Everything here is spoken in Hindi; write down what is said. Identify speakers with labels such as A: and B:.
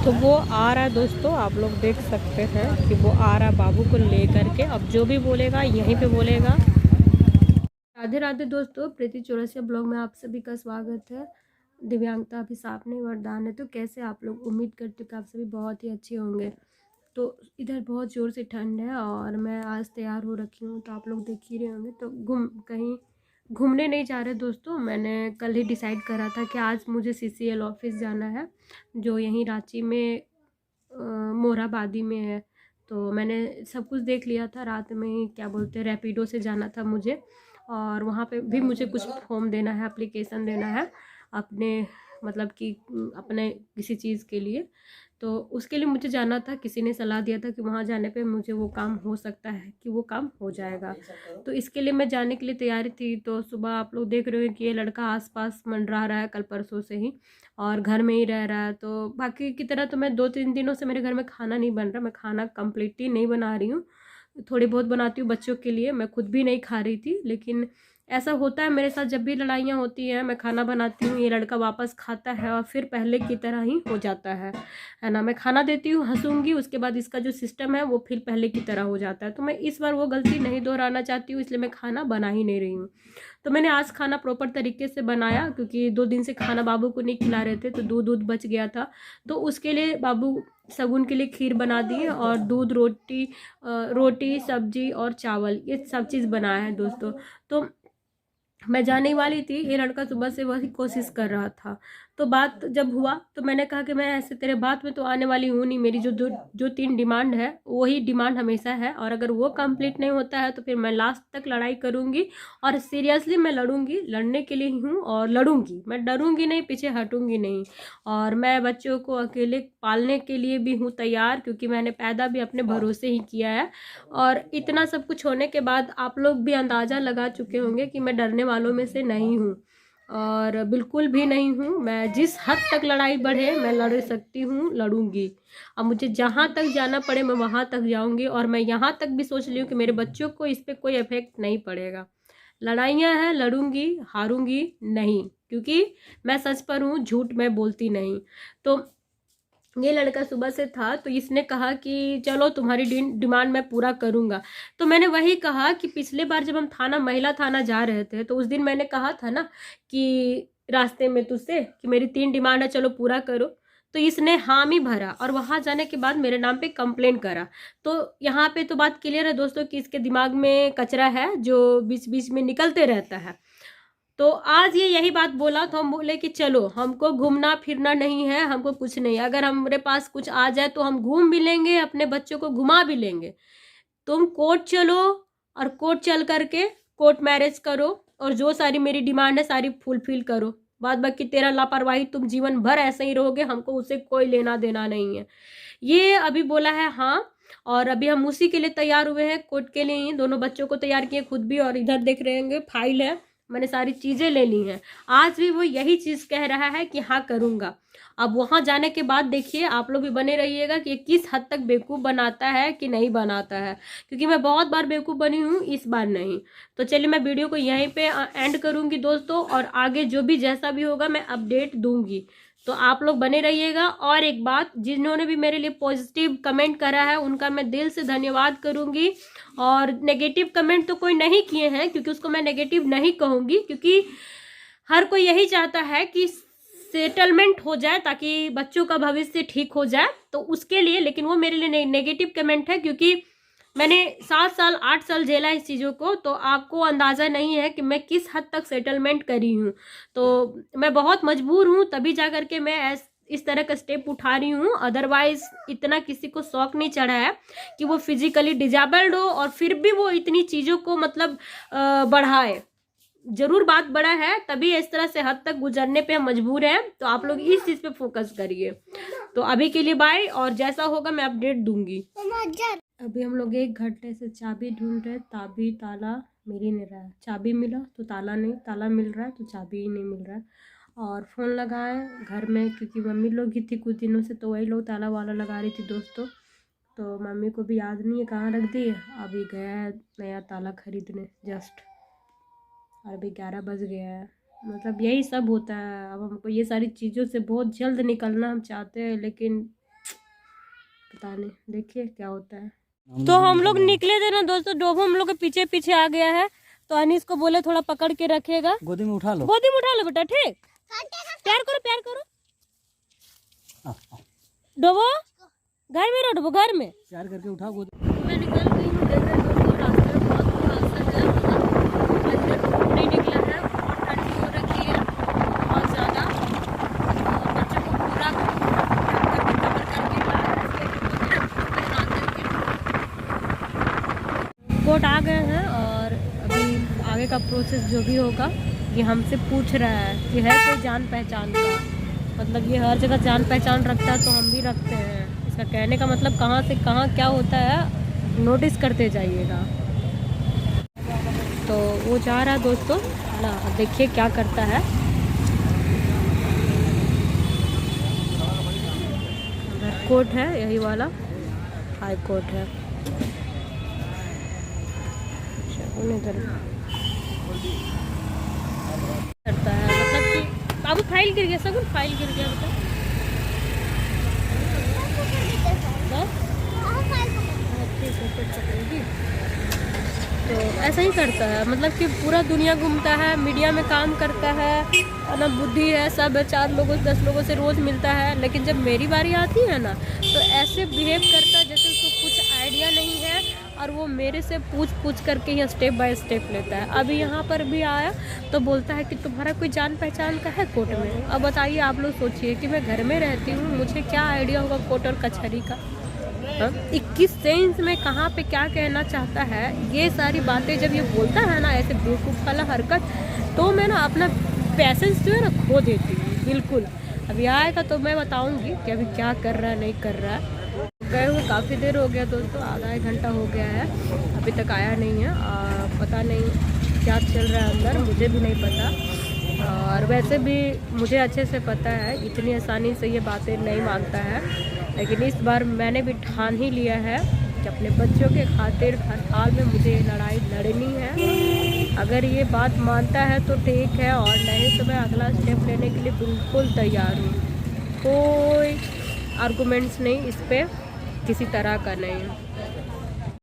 A: तो वो आ रहा है दोस्तों, आप लोग देख सकते हैं कि वो आ रहा है बाबू को ले करके। अब जो भी बोलेगा यहीं पे बोलेगा। राधे राधे दोस्तों, प्रीति चौरसिया ब्लॉग में आप सभी का स्वागत है। दिव्यांगता अभिशाप नहीं वरदान है। तो कैसे आप लोग, उम्मीद करती हूँ कि आप सभी बहुत ही अच्छे होंगे। तो इधर बहुत ज़ोर से ठंड है और मैं आज तैयार हो रखी हूँ, तो आप लोग देख ही रहे होंगे। तो कहीं घूमने नहीं जा रहे दोस्तों। मैंने कल ही डिसाइड करा था कि आज मुझे CCL ऑफिस जाना है, जो यहीं रांची में मोरहाबादी में है। तो मैंने सब कुछ देख लिया था रात में ही, क्या बोलते हैं, रैपिडो से जाना था मुझे। और वहाँ पे भी मुझे कुछ फॉर्म देना है, एप्लीकेशन देना है अपने, मतलब कि अपने किसी चीज़ के लिए। तो उसके लिए मुझे जाना था। किसी ने सलाह दिया था कि वहाँ जाने पे मुझे वो काम हो सकता है कि वो काम हो जाएगा। तो इसके लिए मैं जाने के लिए तैयारी थी। तो सुबह आप लोग देख रहे हो कि ये लड़का आसपास मंडरा रहा है कल परसों से ही, और घर में ही रह रहा है। तो बाकी की तरह तो मैं 2-3 दिनों से मेरे घर में खाना नहीं बन रहा। मैं खाना कम्प्लीटली नहीं बना रही हूँ, थोड़ी बहुत बनाती हूँ बच्चों के लिए, मैं खुद भी नहीं खा रही थी। लेकिन ऐसा होता है मेरे साथ, जब भी लड़ाइयाँ होती हैं मैं खाना बनाती हूँ, ये लड़का वापस खाता है और फिर पहले की तरह ही हो जाता है ना। मैं खाना देती हूँ, हंसूंगी, उसके बाद इसका जो सिस्टम है वो फिर पहले की तरह हो जाता है। तो मैं इस बार वो गलती नहीं दोहराना चाहती हूँ, इसलिए मैं खाना बना ही नहीं रही हूँ। तो मैंने आज खाना प्रॉपर तरीके से बनाया, क्योंकि 2 दिन से खाना बाबू को नहीं खिला रहे थे, तो दूध बच गया था। तो उसके लिए बाबू शगुन के लिए खीर बना दिए, और दूध, रोटी सब्जी और चावल, ये सब चीज़ बनाया है दोस्तों। तो मैं जाने वाली थी, ये लड़का सुबह से वही कोशिश कर रहा था। तो बात जब हुआ तो मैंने कहा कि मैं ऐसे तेरे बात में तो आने वाली हूँ नहीं, मेरी जो 3 डिमांड है वही डिमांड हमेशा है, और अगर वो कंप्लीट नहीं होता है तो फिर मैं लास्ट तक लड़ाई करूँगी। और सीरियसली मैं लड़ूंगी, लड़ने के लिए ही हूँ और लड़ूंगी, मैं डरूंगी नहीं, पीछे हटूंगी नहीं। और मैं बच्चों को अकेले पालने के लिए भी हूँ तैयार, क्योंकि मैंने पैदा भी अपने भरोसे ही किया है। और इतना सब कुछ होने के बाद आप लोग भी अंदाज़ा लगा चुके होंगे कि मैं डरने वालों में से नहीं हूँ, और बिल्कुल भी नहीं हूँ। मैं जिस हद तक लड़ाई बढ़े मैं लड़ सकती हूँ, लड़ूंगी। अब मुझे जहाँ तक जाना पड़े मैं वहाँ तक जाऊँगी, और मैं यहाँ तक भी सोच रही हूँ कि मेरे बच्चों को इस पर कोई इफेक्ट नहीं पड़ेगा। लड़ाइयाँ हैं, लड़ूंगी, हारूंगी नहीं, क्योंकि मैं सच पर हूँ, झूठ मैं बोलती नहीं। तो ये लड़का सुबह से था, तो इसने कहा कि चलो तुम्हारी डिमांड मैं पूरा करूंगा। तो मैंने वही कहा कि पिछले बार जब हम महिला थाना जा रहे थे, तो उस दिन मैंने कहा था ना कि रास्ते में तुझसे कि मेरी 3 डिमांड है, चलो पूरा करो। तो इसने हामी भरा, और वहां जाने के बाद मेरे नाम पे कंप्लेन करा। तो यहाँ पे तो बात क्लियर है दोस्तों कि इसके दिमाग में कचरा है जो बीच बीच में निकलते रहता है। तो आज ये यही बात बोला, तो हम बोले कि चलो, हमको घूमना फिरना नहीं है, हमको कुछ नहीं, अगर हमारे पास कुछ आ जाए तो हम घूम भी लेंगे, अपने बच्चों को घुमा भी लेंगे। तुम कोर्ट चलो, और कोर्ट चल करके कोर्ट मैरिज करो, और जो सारी मेरी डिमांड है सारी फुलफिल करो। बाद बाकी तेरा लापरवाही, तुम जीवन भर ऐसे ही रहोगे, हमको उससे कोई लेना देना नहीं है। ये अभी बोला है हाँ। और अभी हम उसी के लिए तैयार हुए हैं, कोर्ट के लिए ही। दोनों बच्चों को तैयार किए, खुद भी। और इधर देख रहे होंगे फाइल है, मैंने सारी चीजें ले ली हैं। आज भी वो यही चीज कह रहा है कि हाँ करूंगा। अब वहां जाने के बाद देखिए, आप लोग भी बने रहिएगा कि किस हद तक बेवकूफ बनाता है कि नहीं बनाता है, क्योंकि मैं बहुत बार बेवकूफ बनी हूँ, इस बार नहीं। तो चलिए, मैं वीडियो को यहीं पे एंड करूंगी दोस्तों, और आगे जो भी जैसा भी होगा मैं अपडेट दूंगी। तो आप लोग बने रहिएगा। और एक बात, जिन्होंने भी मेरे लिए पॉजिटिव कमेंट करा है उनका मैं दिल से धन्यवाद करूंगी। और नेगेटिव कमेंट तो कोई नहीं किए हैं, क्योंकि उसको मैं नेगेटिव नहीं कहूंगी, क्योंकि हर कोई यही चाहता है कि सेटलमेंट हो जाए ताकि बच्चों का भविष्य ठीक हो जाए, तो उसके लिए। लेकिन वो मेरे लिए नेगेटिव कमेंट है, क्योंकि मैंने 7 साल 8 साल झेला इस चीज़ों को, तो आपको अंदाज़ा नहीं है कि मैं किस हद तक सेटलमेंट करी हूँ। तो मैं बहुत मजबूर हूँ, तभी जा करके मैं इस तरह का स्टेप उठा रही हूँ। अदरवाइज इतना किसी को शौक नहीं चढ़ा है कि वो फिजिकली डिजेबल्ड हो और फिर भी वो इतनी चीज़ों को मतलब बढ़ाए। जरूर बात बड़ा है, तभी इस तरह से हद तक गुजरने पे हम मजबूर हैं। तो आप लोग इस चीज़ पे फोकस करिए। तो अभी के लिए बाय, और जैसा होगा मैं अपडेट दूंगी। अभी हम लोग 1 घंटे से चाबी ढूंढ रहे, ताबी ताला मिल ही नहीं रहा है। चाबी मिला तो ताला नहीं, ताला मिल रहा है तो चाबी ही नहीं मिल रहा है। और फ़ोन लगाए घर में, क्योंकि मम्मी लोग ही थी कुछ दिनों से, तो वही लोग ताला वाला लगा रही थी दोस्तों। तो मम्मी को भी याद नहीं है कहाँ रख दी है। अभी गया है नया ताला खरीदने जस्ट, और अभी 11 बज गया है। मतलब यही सब होता है। अब हमको ये सारी चीज़ों से बहुत जल्द निकलना हम चाहते हैं, लेकिन पता नहीं, देखिए क्या होता है। तो हम लोग निकले थे ना दोस्तों, डोभो हम लोग के पीछे पीछे आ गया है। तो अनीस को बोले थोड़ा पकड़ के रखेगा, गोदी में उठा लो, गोदी में उठा लो बेटा, ठीक। प्यार करो, प्यार करो। डोभो घर में रहो, डोभो घर में प्यार करके उठाओ गोदी। मैं निकल गई हूँ, देख रहे दोस्तों रास्ते में बहुत बुरा हादसा है, नहीं निकला है, बहुत ठंडी हो रखी है बहुत ज्यादा। बच्चों को पूरा कोर्ट आ गए हैं और अभी आगे का प्रोसेस जो भी होगा ये हमसे पूछ रहा है कि है कोई जान पहचान का। मतलब ये हर जगह जान पहचान रखता है तो हम भी रखते हैं। इसका कहने का मतलब कहाँ से कहाँ क्या होता है नोटिस करते जाइएगा। तो वो जा रहा है दोस्तों ना, देखिए क्या करता है। कोर्ट है यही वाला, हाई कोर्ट है। इधर करता है, मतलब कि बाबू फाइल गिर गया, सब फाइल गिर गया बेटा। तो ऐसा ही करता है, मतलब कि पूरा दुनिया घूमता है, मीडिया में काम करता है ना, बुद्धि है, सब 4 लोगों 10 लोगों से रोज़ मिलता है। लेकिन जब मेरी बारी आती है ना तो ऐसे बिहेव करता है जैसे उसको कुछ आइडिया नहीं है और वो मेरे से पूछ करके ही स्टेप बाय स्टेप लेता है। अभी यहाँ पर भी आया तो बोलता है कि तुम्हारा कोई जान पहचान का है कोर्ट में। अब बताइए आप लोग सोचिए कि मैं घर में रहती हूँ, मुझे क्या आइडिया होगा कोर्ट और कचहरी का। 21 सेंस में कहाँ पे क्या कहना चाहता है, ये सारी बातें जब ये बोलता है ना ऐसे बेवकूफ़ वाला हरकत, तो मैं ना अपना पैसेंस जो है ना खो देती हूँ बिल्कुल। अभी आएगा तो मैं बताऊँगी कि अभी क्या कर रहा है नहीं कर रहा है। गए हुए काफ़ी देर हो गया दोस्तों, आधा 1 घंटा हो गया है, अभी तक आया नहीं है। पता नहीं क्या चल रहा है अंदर, मुझे भी नहीं पता। और वैसे भी मुझे अच्छे से पता है इतनी आसानी से ये बातें नहीं मानता है। लेकिन इस बार मैंने भी ठान ही लिया है कि अपने बच्चों के खातिर हर हाल में मुझे लड़ाई लड़नी है। अगर ये बात मानता है तो ठीक है, और नहीं तो मैं अगला स्टेप लेने के लिए बिल्कुल तैयार हूँ। कोई आर्गूमेंट्स नहीं, इस पर किसी तरह का नहीं है।